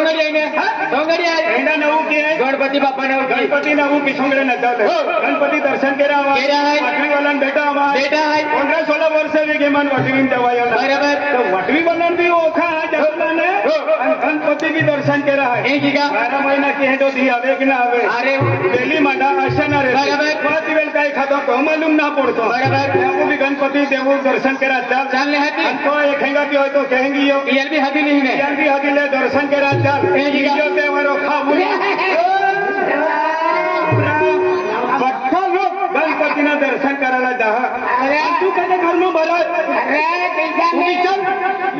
सोंगडी आहे ना सोंगडी आहे एंडा नऊ की आहे गणपती बाप्पा नऊ गणपती नऊ की सोंगडे नचावले गणपती दर्शन केला वाटवीवाला भेटा बेटा आहे 15-16 वर्ष वेगे मन वाटवी देवायला बरोबर वाटवीवाला भी ओखा जगलाने गणपती भी दर्शन केला आहे हे की का 12 महिना की हेडो दी हवे की ना हवे अरे डेली मंडा अशना रे बरोबर पाच वेळ काय खातो तो मालूम ना पडतो बरोबर देवो भी गणपती देवो दर्शन करा चल चालले हाती तो एक हेंगा की हो तो कहेंगी हो यार भी हाती नहीं है यार भी हदिले दर्शन करा चल हे की का जो देवरो खाबू गणपतीना दर्शन करायला जा तू कधी घर में भरा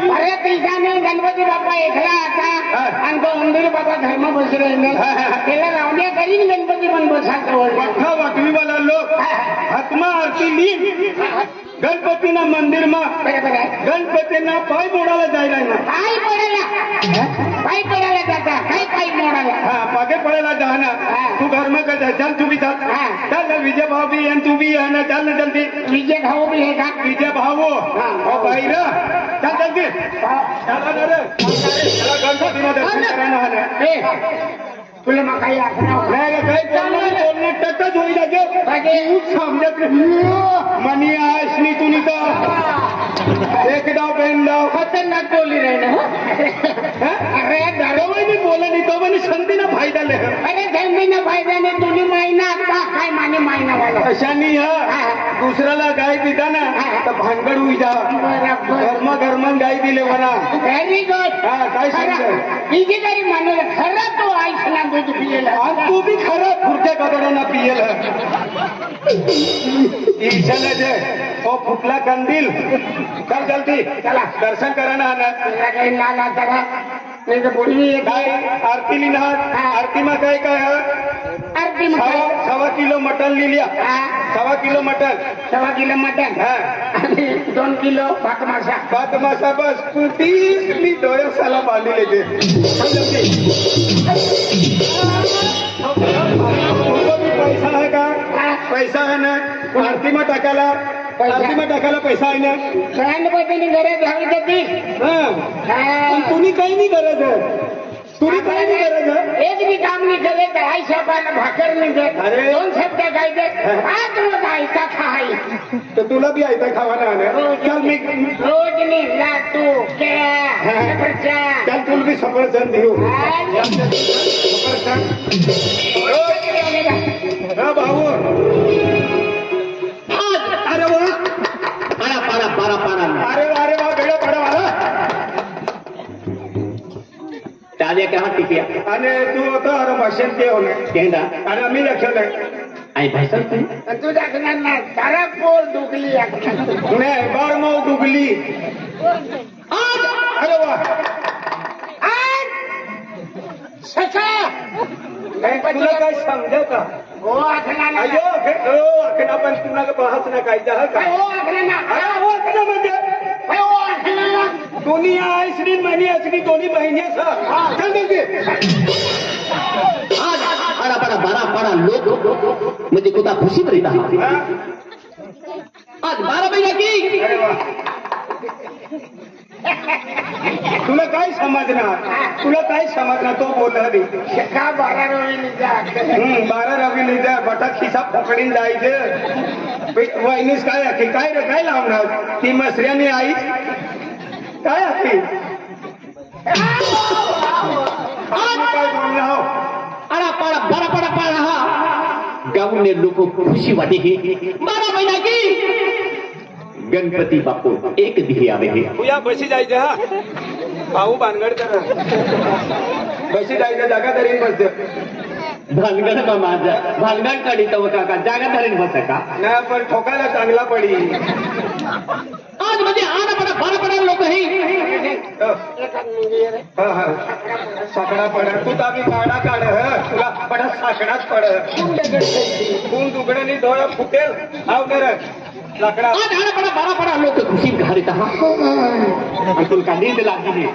अरे पैशाने गणपती बाप्पा एकला आता आणि तो उंदीर बाबा धर्म बसले त्याला लावण्या करीन गणपती पण बसायचं मोठा वाटवीवाला लोक हातमा आरती ली गणपतीना मंदिर मा गणपतीना पाय मोडायला जायला ना पाय पडायला जाता काय पाय मोडायला हा पागे पडायला जा ना तू घर में कर चल तू भी चल चल विजय भाव भी है तू भी है ना चल ना जल्दी विजय भाऊ भी है का विजय भाव हो भाई रा चल जल्दी चला ना रे चला गणपतीना दर्शन करायला हा तुला मग काही आठवण नाही काही बोलणे टटच होई जागे समजत मनी आशनी तुनी तर एक डाव पेन डाव खतरनाक बोली रहे ना अरे दारोबाई मी बोला नाही तो म्हणे संधीना फायदा ले अरे संधीना फायदा नाही तुम्ही महिना आता काय माने महिना वाला अशानी दुसऱ्याला गाय दिला ना तर भानगड होई जा गरमा गाय दिले मला व्हेरी गुड हा काय सांगतो इथे तरी मानलं खरं तो आईसला दूध पिलेला तू बी खरं खुर्च्या कदड्यांना पियेल ईशाला जे ओ फुटला कंदील चल जल्दी चला दर्शन करा ना काही नाला चला नाही तर पूर्वी काय आरती लिहिणार आरती मा काय काय आरती 1.25 किलो मटन लिहिल्या 1.25 किलो मटन 1.25 किलो मटन आणि 2 किलो भात मासा भात मासा बस कुठली डोळ्या साला बांधले ते पैसा आहे का पैसा आहे ना आरतीमा टाकायला पैसा आहे ना काय पैसे गरज हवी त्याची तुम्ही काही नाही गरज तुम्ही काही नाही गरज एक भी काम नहीं करे तो आई शब्दाला भाकर नहीं दे अरे 2 शब्द काय दे आज रोज आयता खाई तर तुला बी आयता खावाना चल मी रोज नहीं लातू क्या चल तुला बी सफरचंद देऊ हा भाऊ अरे वा अरे वा बेड़ा पड़ा वाला चाले कहाँ टिकिया आणि तू होता अरे मशीन के होणे केंदा अरे मी लक्षात आई भैसन तू तू दाखणार ना सारा पोल दुखली नाही बार मऊ डुगली अरे वा ससा तुला काय समजत हो आखना अयो अखना पण तुला बहस ना काय जा का हो आखना हो अखना म्हणजे हो आखना दोन्ही आईसनी मनी असली दोन्ही बहिणी चल जल्दी आज बड़ा लोग मुझे कुछ खुशी रहता आज 12 महीना की तुला काय समजणार तो बोलला का 12 रवी 12 रवी नाही जा बटा खिसा पकडीन जायचं वहिनीस काय लावणार ती मसऱ्याने आई काय असते काय बोलणार बड़ा गाँव ने लोगों को खुशी वाटी 12 महीना की गणपती बापू एक दिही आवे उया बशी जायचं हा भाऊ भानगड करा बशी जायचं जागा तरी बसत भानगड का माझा भानगड काढी तव काका जागा धरीन बस का नाही पण ठोकायला चांगला पडी आज म्हणजे बड़ा लोक साकडा पड तू ताबी काढा काढ तुला पडत साकडाच पड खून दुगड्याने डोळा फुटेल कर लाकडा आज बड़ा लोक खुशी घालीत तुला नींद लागली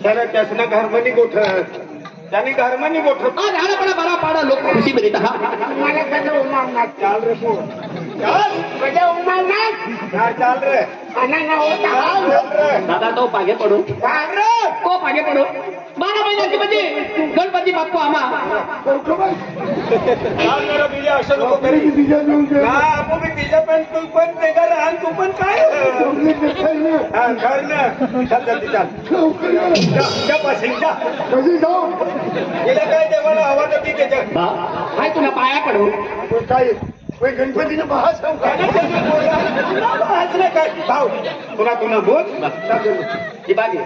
तर त्यासनं घरमनी गोठत त्यांनी घरमनी गोठत आज बड़ा लोक खुशी में रहता मला कसं उमावणार चाल रे तू कसं उमावणार चाल रे ना होता दादा तो पागे पडो चाल रे को पागे पडो 12 महिन्याची म्हणजे गणपती बाप्पा आम्हा बीजा असं नको करी हा आपण मी बीजा पण तू पण बेकार राहा तू पण काय हा घर ना चल जल्दी चल जा पासिंग जा गेल्या काय देवाला हवा तर ठीक आहे बा हाय तुला पाया पडू काय गणपतीनं बहास काय भाऊ तुला बोल ही बागे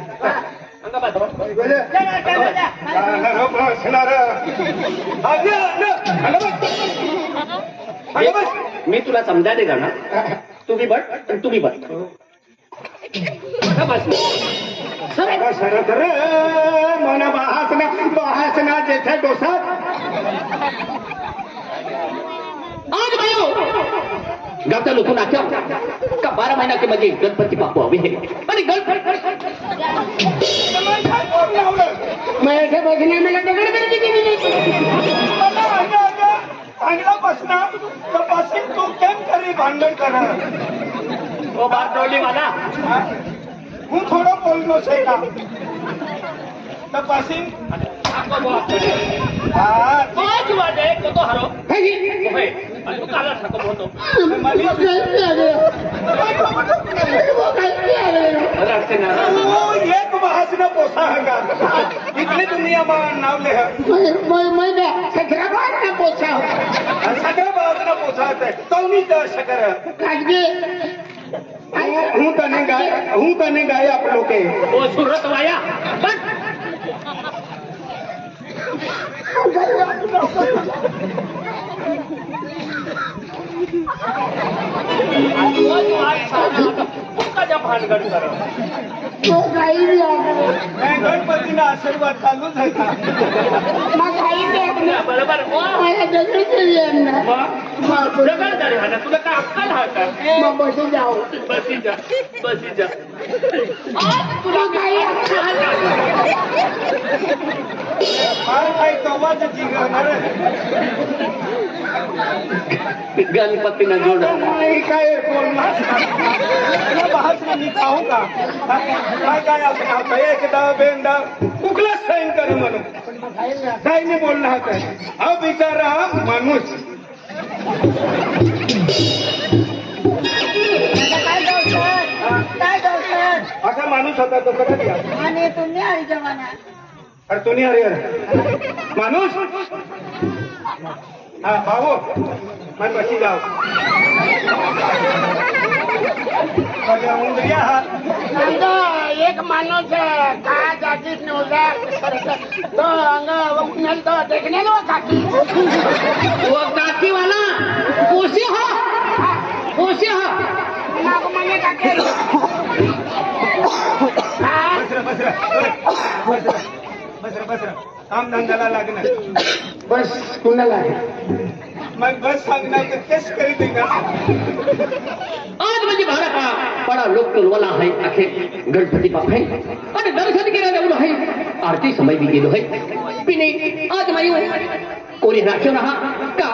मी तुला समजायला का ना तुम्ही बट आणि तुम्ही बट मना बहासना जेथे डोसा आज भाइयों गावचा लोक नाचव का 12 महिना के म्हणजे गणपती बाप्पा हवे हे आणि मैं ऐसे बसने में लगे चांगला बसना तपासिंग तू केम करी भांडण करा ओ बात टोली मला હું થોડો બોલનો છે કા तपासिंग હા तोच वाटे तो हारो होय आणि तू काला ठाको होतो रस्ते ना एक बहासना पोसा हंगा इतनी दुनिया में नाम ले है मैं सत्रह बार ना पोछा सगळं बहासना पोसा है तो नहीं जा शकर હું તને ગાય આપ લોકે ओ सुरत वाया बस भानगड कर गणपतीना आशीर्वाद चालू झाला बरोबर जगड झाले हा तुला काय अक्कल हा का बसून जाऊ बसी जा तुला काही फार काही कवाचं जिंकणार गणपतीनं जोड काय बोलणार बहासना मी खाऊ का काय असं खातं एकदा बेंदा कुठला सैन कर म्हणून काही नाही बोलणार काय हा बिचारा माणूस काय असा माणूस होता तो कसा दिला आणि तुम्ही हरी जमाना अरे तो नाही हरिहर माणूस हा भाऊ मग बशी जाऊ उंदरिया हा एक माणूस का जातीत नव्हता तो अंग तो देखने लो काकी वो काकी वाला कोशी हा नाग माने काकी बसरा काम धंद्याला लागणार बस कुणाला मग बस सांगणार तर केस करीत का आज म्हणजे भारत बडा लोक टोलवाला आहे अखे गणपती बाप्पा आहे आणि दर्शन केला जाऊन आहे आरती समय भी गेलो आहे पिने आज मायू कोणी नाचो रहा का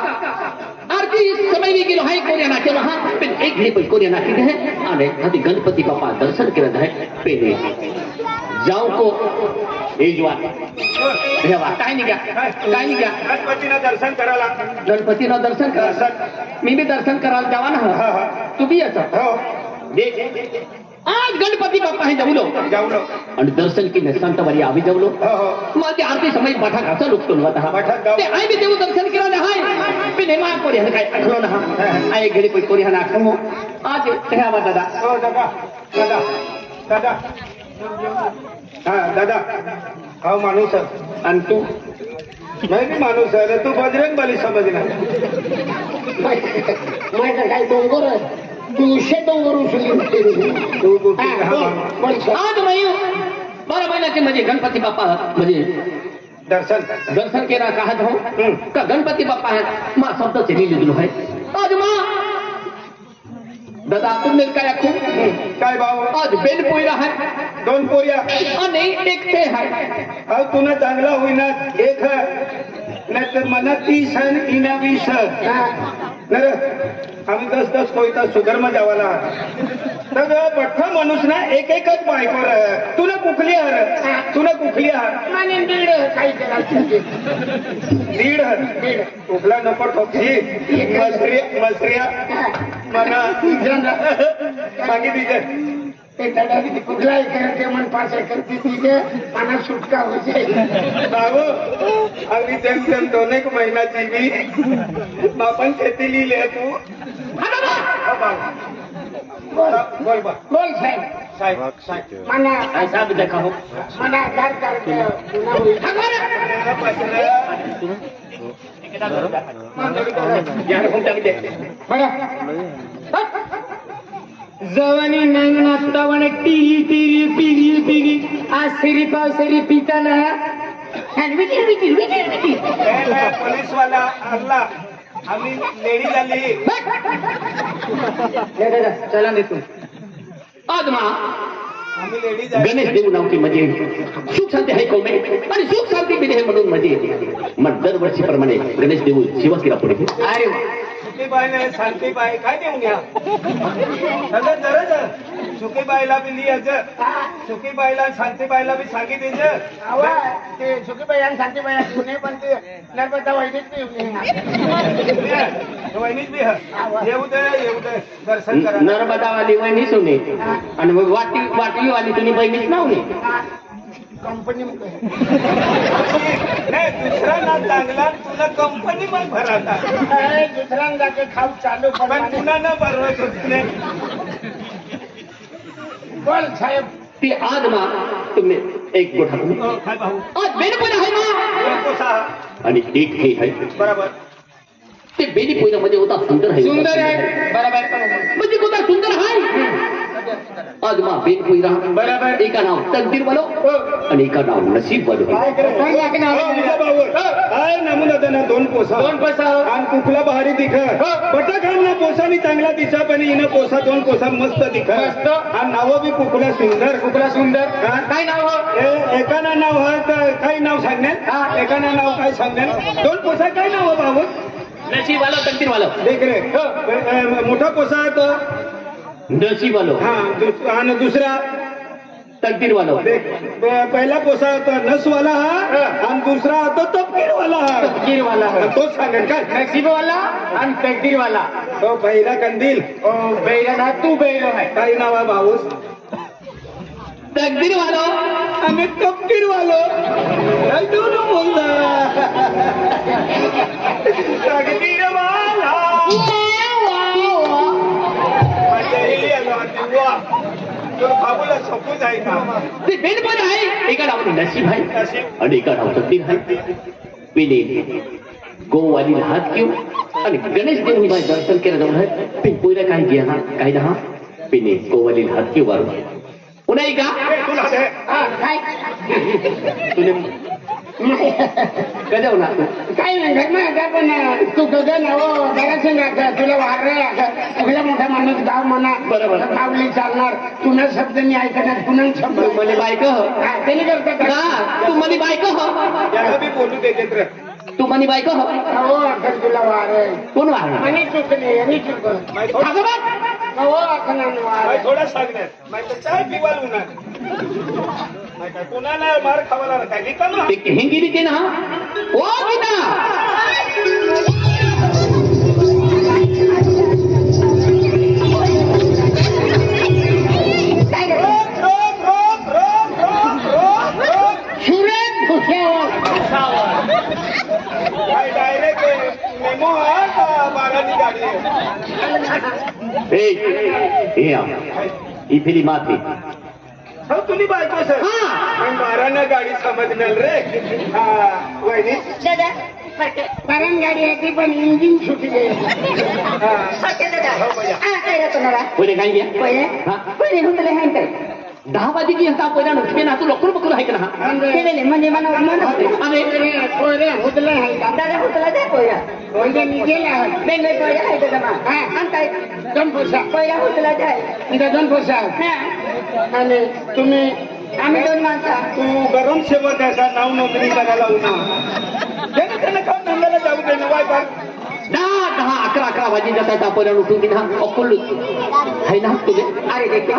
आरती समय भी गेलो आहे कोणी नाचो रहा पण एक घडी पण कोणी नाचीत है आणि आधी गणपती बाप्पा दर्शन करत आहे पेने जाऊ को एजवा देवा काय निघा गणपतीनं दर्शन करायला गणपतीनं दर्शन करा मी बी दर्शन करायला जावा ना तू बी याचा हो आज गणपती बाप्पा हे जाऊलो आणि दर्शन केले संतवारी आम्ही जाऊलो मग ते आरती समय मठा घाचा लोक टोलवत ते आई बी देऊ दर्शन केला हाय मी नेमा कोणी काय आठवलो ना आई घडी पण कोणी हा आठवो आज हे आवा दादा हो दादा हा दादा हा माणूस आणि तू मैं भी माणूस आहे तू बजरंग बली समजणार माझं काय डोंगर 200 डोंगर उचलून आज मयू 12 महिन्याचे म्हणजे गणपती बाप्पा म्हणजे दर्शन केला का हो का गणपती बाप्पा आहे मा शब्द से लिहिलेलो आहे आज मा दादा तुमने काय खूप काय भाऊ आज बेल पोयरा आहे 2 पोऱ्या आणि एक ते आहे अहो तुला चांगला होईना एक नाहीतर मला 30 आणि 20 नाही रे, आम्ही दस कोयता सुधर्म जावाला तर बठ्ठा माणूस ना एक एकच बायकोर तुला कुखली हर तुला कुखली हर माने दीड काही करायचं दीड हर दीड कुठला नको ठोकी मसरिया मना बाकी तिचे ते तडावी कुठलाही करते मन पास करते तिथे मना सुटका होते बाबू अगदी जेम 2 महिन्याची मी बापन खेती लिहिली तू बोल बा बोल साहेब साहेब मना ऐसा भी देखा हो मना आधार कार्ड पुन्हा होईल यार कोणता विषय जवानी नांगणा तवण टिरी टिरी टिरी टिरी आज सिरी पाव सिरी पिताना विटीर विटीर विटीर विटीर पोलीसवाला आला आम्ही लेडी झाली चला देतो आज मा आम्ही लेडी झाली गणेश देव नाव की मजे सुख शांती आहे कोमे आणि सुख शांती बिने हे म्हणून मजे येते मग दरवर्षीप्रमाणे गणेश देव शिवकिरा पुढे अरे वा सुखीबाई नाही शांतीबाई काय देऊन या सगळं जरा सुखीबाईला बी लिहायचं सुखीबाईला शांतीबाईला बी सांगितलं आवा ते सुखीबाई आणि शांतीबाई पुणे पण ते नर्मदा वैदिक वहिनीच बी येऊ दे दर्शन करा नर्मदावाली वहिनी सुने आणि मग वाटलीवाली तुम्ही बहिणीच नाव नाही कंपनी नाही दुसरा ना चांगला तुला कंपनी पण भराता दुसऱ्यांदा खाऊ चालू पण तुला न भरवत होती बोल साहेब ती आज मा तुम्ही एक गोठा काय भाऊ आज बेन पण आहे मा कोसा आणि एक हे आहे बरोबर ते बेनी मध्ये होता सुंदर आहे सुंदर आहे बरोबर म्हणजे कोणता सुंदर आहे आज मा बेन पोईरा बरोबर. एका नाव तकदीर बोलो आणि एका नाव नसीब बोलो काय नमुना त्यांना 2 पोसा 2 पैसा आणि कुठला भारी दिख पटाखाना पोसानी चांगला दिसा पण हिनं पोसा 2 पोसा मस्त दिख मस्त. आणि नाव बी कुकला सुंदर कुकला सुंदर हा? काय नाव एकाना नाव हा तर काही नाव सांगण्यात एकाना नाव काय सांगण्यात 2 पोसा काय नाव बाबू नसीब वालो तकदीर वालो देख रे मोठा पोसा आहे तो नसीब वालो हा आणि दुसरा तकदीर वालो देख पहिला पोसा होता नसवाला हा आणि दुसरा होता तपकीरवाला हा तकदीर वाला तोच सांगेल काय नसीब वाला आणि तकदीर वाला तो पहिला कंदील बैरा ना तू बैरो आहे काही नाव आहे भाऊस तकदीर वालो आम्ही तपकीरवालो काय दोन बोलता तकदीरवाला माझ्या आलो आणि वा तो बाबूला सोपू जाईल का ते बेन पण आहे एका नाव नसीब आहे नशीब आणि एका नाव तकदीर आहे पिने गोवाली हात घेऊ आणि गणेश देव दर्शन केलं जाऊन आहे पिन पोईला काय घ्या ना काय ना पिने गोवाली हात घेऊ वारू उन्हाई का तुला दे काय तुले कधी होणार काय नाही घटना पण तू गगन हो जरा तुला वार सगळ्या मोठा माणूस गाव म्हणा बरोबर. गावली चालणार तुला शब्द मी ऐकणार पुन्हा शब्द तू मला बायक हो त्यांनी करतात ना तू मला बायक हो याला बी बोलू देतात रे तू मला बायक हो हो अखर तुला वार कोण वाहणार आणि चुकले आणि चुकलं माय थोडा हो अखनानं वार माय थोडा सांगण्यात माय तर चाय पिवाल उन्हात माय काय कोणाला मार खावाला काय रिकामा ते हिंगी दिते ना ओ गीता सुरेश भुसावळ काय डायरेक्ट मेमो आहे का बाराची गाडी आहे हे या इथली माती हो तुम्ही बायको सर पण बारानं गाडी समजणार रे हा वहिनी दादा कारण गाडी आहे ती पण इंजिन सुटले हा हो भैया पहिले काय घ्या हा पहिले हुतले हाय काय 10 वाजेची हसा पहिला नुकते ना तू लवकर बकरू आहे का ना केलेले म्हणजे मला अरे पोरे हुतले हाय का दादा हुतला दे पोरा म्हणजे मी गेला बेंगळे पोरा हाय का मा हा अंताय 2 पैसा पोरा हुतला दे इथे 2 पैसा आणि तुम्ही आम्ही 2 माणसं तू गरम सेवक आहे का नाव नोकरी करायला उन्हा त्यानं का नंदाला जाऊ दे ना वाय 10 11 वाजी जातात आपण उठून ना अकुल है ना तुझे अरे देखा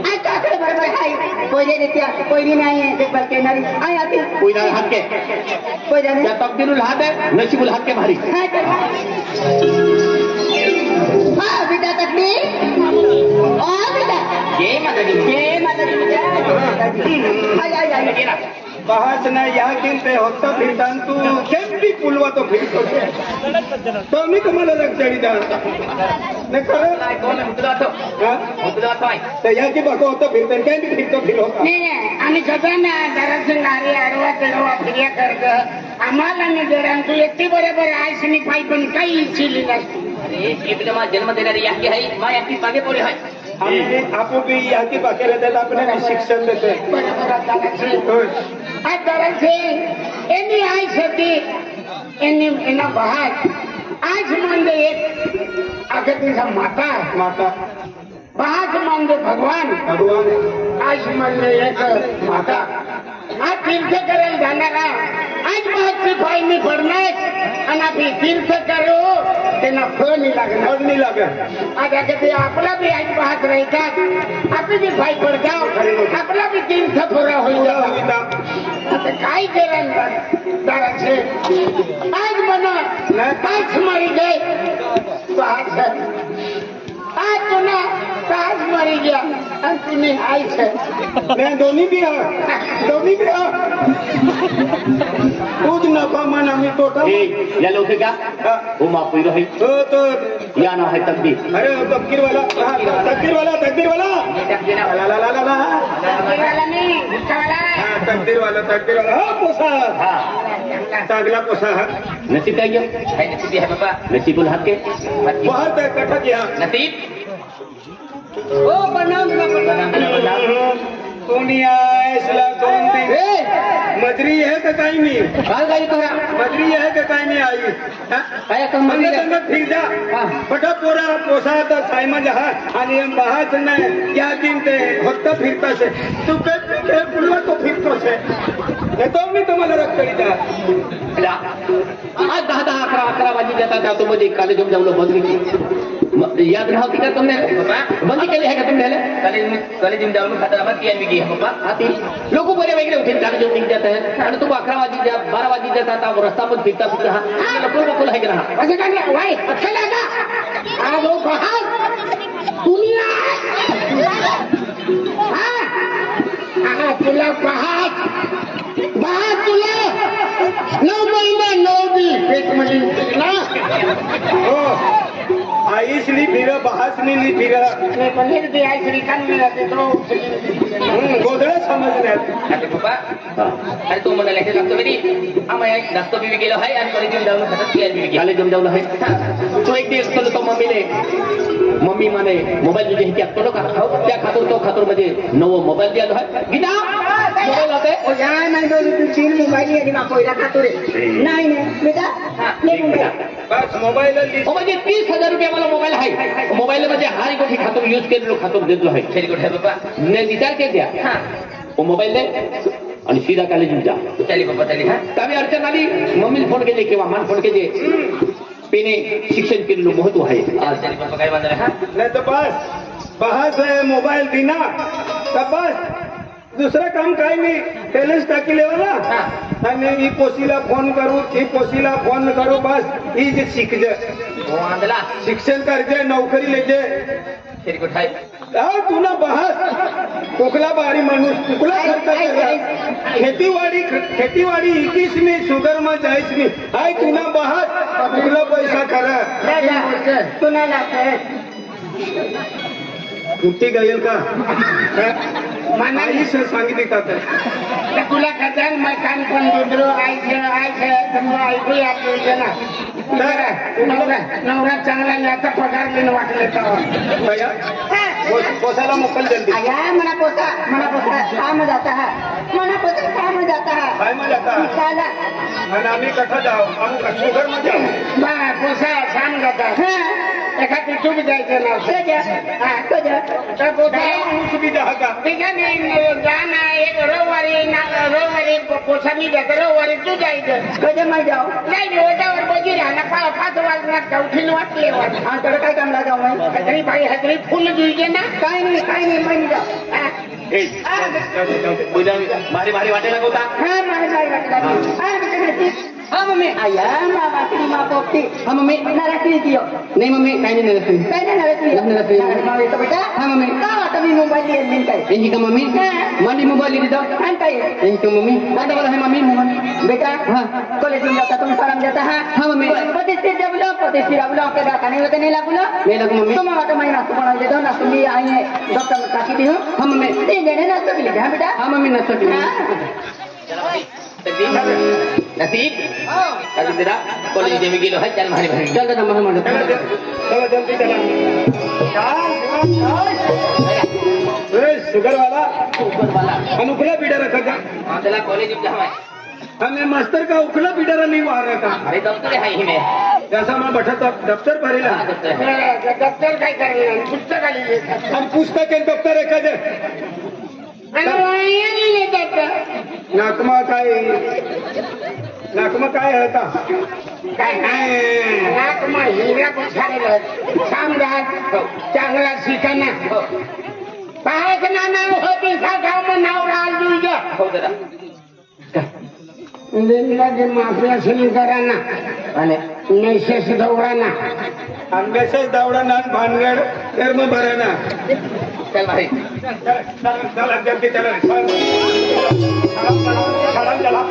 आई काकडे बरोबर आहे पहिले देत्या पहिली नाही ते बरके नाही आई आती कोई ना हाथ के पहिले क्या तकदीरुल हाथ है नसीबुल हाथ के भारी हाँ बेटा तकदीर ओ बेटा जय माता दी आई आई आई बहाच ना या किंते होता फिरतान तू केंपी पुलवा तो फिरतो तो मी तुम्हाला लक्षणी द्या नाही खरं तर या की बघा होतं फिरतान केंपी फिरतो फिरवता नाही आम्ही सगळ्यांना घराचं नारी आडवा तेडवा फिर्या करत आम्हाला नाही जरा तू एकटी बरोबर आहेस मी पाय पण काही इच्छिली नसती अरे ये तो जन्म देणारी याकी आहे मा याकी मागे पोरे आहे आम्ही आपण बी या की बाकी राहतात आपण शिक्षण देतोय होय. आज जरासे एनी आई सती एनी एना बहार आज म्हणजे एक अगतीचा माता माता बहार म्हणजे भगवान भगवान आज म्हणजे एक माता आज तीर्थ करायला जाणारा आज बाहेरची फायनी पडणार आणि आपण तीर्थ करू त्यांना फळ नाही लागणार अडणी लागत आज अगदी आपला बी आज पाहत राहतात आपण बी फाय पडता आपला बी तीर्थ पुरा होईल आता काय केलं जरासे आज म्हणा आज मरी गए आज तुला आज मरी गया आणि तुम्ही आईच नाही दोन्ही बी दोन्ही बी तूच नफा मन आम्ही तोटा या लोग का हा. वो माफ हुई रही हो तो या नाम है तकदीर अरे तकदीर वाला तकदीर वाला तकदीर वाला ला ला ला ला ला वाला नाही भुक्कावाला हा तकदीर वाला हा पोसा हाँ चांगला पोसा हा नसीब का है नसीब है पापा नसीबुल हाथ के बाहर तक कटा गया नसीब ओ प्रणाम प्रणाम दुनिया इसला दोन दिन मजरी है का काही नाही काय गाई करा मजरी है का काही नाही आई हा? काय कम मंग संग फिर जा हा. पटा पोरा पोसा तर सायमा जहा आणि बाहाच नाही या दिन ते फक्त फिरता से तू काय पुन्हा तो फिरतो से हे तो मी तुम्हाला रक्षणी द्या आज 10 11 वाजी जाता तो मध्ये कॉलेज में जाऊन बंदी याद रहा होती का तुमने बंदी केली है का तुमने कॉलेज में जाऊन खाता मत किया भी है पापा आती लोग बड़े वगैरह उठे कॉलेज में निकल जाते हैं और तुम 11 वाजी जा 12 वाजी जाता था वो रास्ता पर फिरता फिरता हां लोग है कि रहा असं काय वाई अच्छा लगा आज वो बहार दुनिया हाँ तुला बहार तुला 9 महिना 9 दिवस पेट मध्ये ना हो आईसली फिर बहासनी फिर नाही पण हे ते आई श्रीकांत मिळाले तो गोधळ समजण्यात अरे पापा अरे तू म्हणाले हे लागतो मेरी आम्ही नाश्ता भी गेलो है आणि कॉलेज में जाऊन खतम किया भी कॉलेज में जाऊन है तो एक दिवस कल तो मम्मी माने मोबाईल जे क्या तो का त्या खातर मध्ये नवो मोबाईल दिलो है गीता मोबाईल होते ओ यार मैं तो तू 3 मोबाईल आणि मा कोयला खातो रे नाही नाही बेटा नाही बस मोबाईल म्हणजे 30,000 रुपये मला मोबाईल आहे मोबाईल मध्ये हारी गोठी खातर यूज केलेलो खातर देतो आहे खरी गोठी बाबा ने विचार के द्या हां वो मोबाईल दे आणि सीधा कॉलेज में जा चली बाबा चली हां तभी अडचण आली मम्मीला फोन केले किंवा मन फोन केले पेने शिक्षण केलेलं महत्व आहे आज चली बाबा काय बांधले हां नाही तर बस बहास मोबाईल दिना तर बस दुसरं काम काय नाही टेलेस टाकी लेवाला आणि ही पोसीला फोन करू ही पोसीला फोन करू बस ही जे शिकजे शिक्षण करजे नोकरी लेजे तुला बहास कुकला बारी माणूस कुकला खर्च खेतीवाडी इकीस मी सुगर में जायच मी हाय तुला बहास कुकला पैसा करा तुला लागतंय कुठे गायल का मनाई से सांगितले का तुला खजान मैं कान पण दुसरं आयचं तुम्हाला ऐकू या ना नवरा चांगला याचा पगार देणं वाटलं तर पोसाला मोकल जल्दी आया मना पोसा काम जाता है मना पोसा काम जाता है काय मग जाता निकाला आणि आम्ही कठा जाऊ आम्ही शुगर मध्ये जाऊ बा पोसा काम जाता है एखादी चूक जायचं नाव तर पोचा सुविधा का ठिकाणी जाणं एक रविवारी पोचानी जातं रविवारी तू जायचं कधी मग जाऊ नाही ओटावर बजी राहणार 5 वाजणार उठून वाटले तर काय कामला जाऊ तरी बाई हजरी फुल जुईजे ना काय नाही मग जाऊ भारी भारी वाटेला होता हा मम्मी आया मामा की माँ पोपटी हाँ मम्मी नरकली दियो नहीं मम्मी काही नाही नरकली काय नाही नरकली मामी तो बेटा हाँ मम्मी का तुम्ही मोबाईल लिहिली काय यही का मम्मी माली मोबाइल ले दो आणि काय यही का मम्मी आता बोला है मम्मी मोबाइल बेटा हाँ कॉलेज में जाता तुम सलाम देता है हाँ मम्मी प्रतिष्ठित जब लो प्रतिष्ठित अब लो के दाखा नहीं होते नहीं लागू लो नहीं लगू मम्मी तुम तो मैं नाश्ता बना दे दो नाश्ता भी आई है डॉक्टर में काटी दी हूँ हाँ मम्मी 3 जने नाश्ता भी ले गए बेटा हाँ मम्मी नाश्ता की नसीब अभी तेरा कॉलेज में गेलो है चल मारी भाई चल दादा मार चला जल्दी चला शुगर वाला अनुकूला पीड़ा रखा था चला कॉलेज में जाओ हमें मास्टर का उखला पीड़ा नहीं हुआ रहा था अरे दफ्तर है ही में जैसा मैं बैठा था दफ्तर भरेला दफ्तर काय करणार पुस्तक आली हम पुस्तक के दफ्तर है कदे नाकमा काय होता नाकमा हिरा पुछारेला सामदार चांगला शिकाना पाहायचं नाव होती सागाव मग नाव राल दुईजा हो दादा लगे माफिया सुनी कराना आणि मैसेस दौड़ाना अंबेसेस दौड़ाना भानगढ़ फिर में भराना चल भाई चला जल्दी चला चला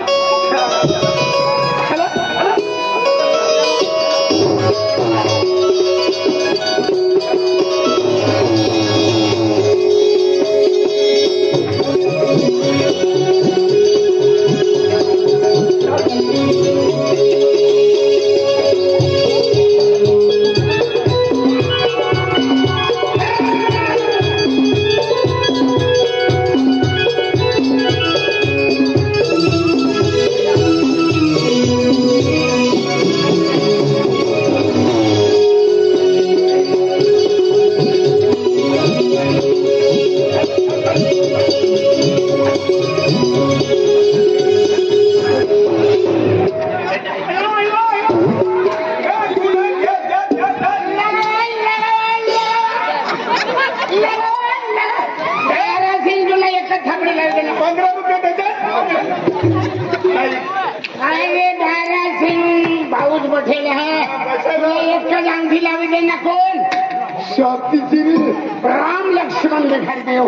राम लक्ष्मण दिखाई देव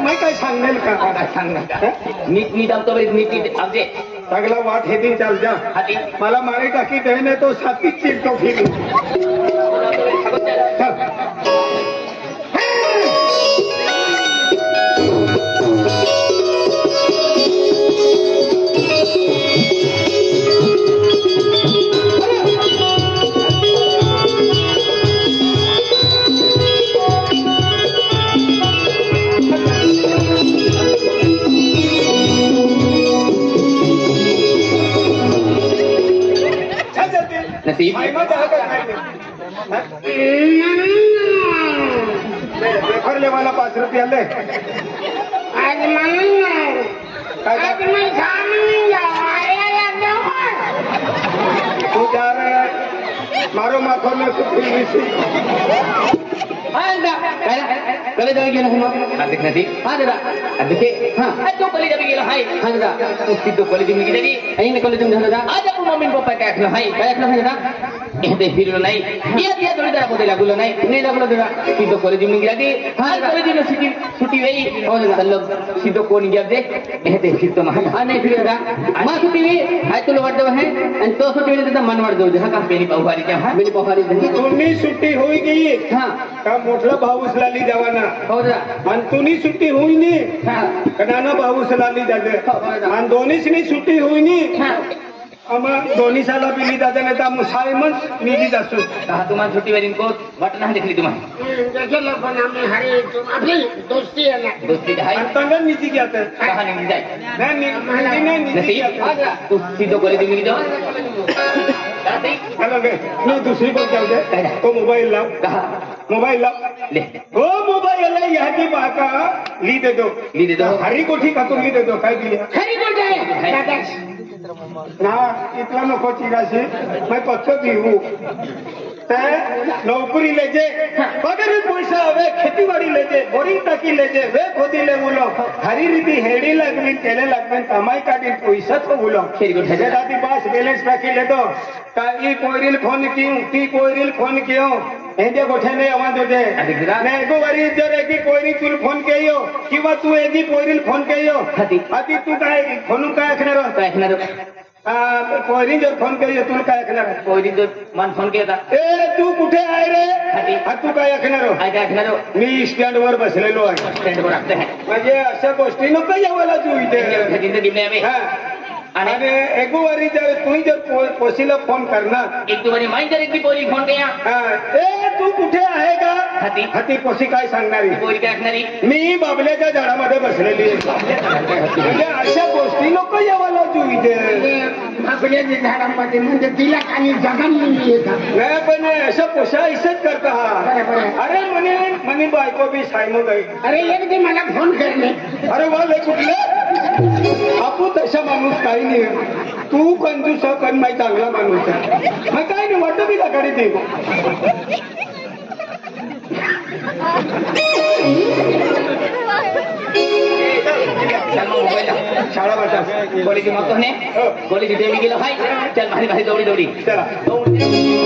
मैं काय सांगेल का नीट नीट आमचं नीट नीट आमचे सगळा वाट हे दिन चाल जा हाती मला मारे टाकी देणे तो साथीच चिरतो फिर चल नसीब भरले वाला 5 रुपया ले आज मैं तू जा रहा है मारो माथो में कुछ कॉलेज में गेलो हम हार्दिक नसीब हाँ दादा देखिए हाँ आज तो कॉलेज में गेलो हाय हाँ दादा तो सीधो कॉलेज में गेलो यही कॉलेज में दादा आज अपन मम्मी पापा काय ऐकलं हाय काय ऐकलं दादा ते फिरलो नाही या थोडी जरा बोलायला लागलो नाही लागलो दादा सीधो कॉलेज में गेला हाँ कॉलेज में छुट्टी वेई हो दादा लोग सीधो कोण गया दे ते फिरतो मग हाँ नहीं फिर दादा मां छुट्टी वेई हाय तुला वाटतो है आणि तो छुट्टी वेई दादा मन वाट जाऊ दे हा का बेनी पावहारी क्या हा बेनी पावहारी तुम्ही सुट्टी होई गई हाँ का मोठला भाऊस लाली जावाना हो दादा आणि तुम्ही सुट्टी होई नी हाँ का नाना भाऊस लाली जाते आणि दोन्हीच सुट्टी होई नी आम्हाला दोन्ही साला बिली दादा नाही तर मुसायमन मिली असू कहा तुम्हाला छुट्टी वेरी को बटन नाही देखली तुम्हाला देखलो पण आम्ही हरे आपली दोस्ती आहे ना दोस्ती है अंतंग नीति क्या था कहा नहीं जाए नहीं नीति क्या था तू सीधो बोले दी मिल जाओ चलो गए नहीं दूसरी को क्या दे तो मोबाइल लाओ कहा मोबाइल लाओ ले हो मोबाइल है यहाँ की बाका ली दे दो हरी को ठीक है ली दे दो काय दिया खरी बोल जाए दादा ना इतना नको चिराशी मैं पक्ष भी हूँ नौकरी लेजे पगार पैसा हवे खेतीबाड़ी लेजे बोरिंग टाकी लेजे वे खोदी ले बोलो हरी रीति हेडी लगवी तेले लगवी कमाई काटी पैसा तो बोलो दादी पास बैलेंस टाकी ले दो ई कोयरिल फोन क्यों ती कोयरिल फोन क्यों हेजे गोठे ने आवाज दे ने एगो वारी जर एकी कोयरी तुल फोन केयो किंवा तू एकी कोयरिल फोन केयो आती तू काय फोन काय ऐकणार कोयरी जर फोन केयो तुला काय ऐकणार कोई जो मन फोन केला ए तू कुठे आहे रे तू काय ऐकणार काय ऐकणार मी स्टँड वर बसलेलो आहे स्टँड वर असते हैं म्हणजे अशा गोष्टी नको यावाला तू इथे जिंदगी में हमें हा. आणि एगोवारी जर तू जर पोशीला फोन करणार एक तुम्हारी माई जर एक भी बोली फोन किया ए तू कुठे आहे का हाती हाती पोशी काय सांगणारी बोली काय ऐकणारी मी बाबल्याच्या झाडामध्ये बसलेली आहे. म्हणजे अशा गोष्टी नको यावाला तू इथे आपल्या झाडामध्ये म्हणजे तिला आणि जगांनी येतात नाही पण अशा पोशा इसच करता हा अरे म्हणे बायको बी सायमो गई अरे एक दे मला फोन करणे अरे वाले कुठले आपू तसा माणूस काही नाही तू कंजूस पण माही चांगला माणूस आहे मग काही नाही वाटतं मी गाडी दे चल मग मोबाईल शाळा वाटा बोली की मग तो ने बोली की देवी गेलो हाय चल भारी भारी दौडी दौडी चला दौडी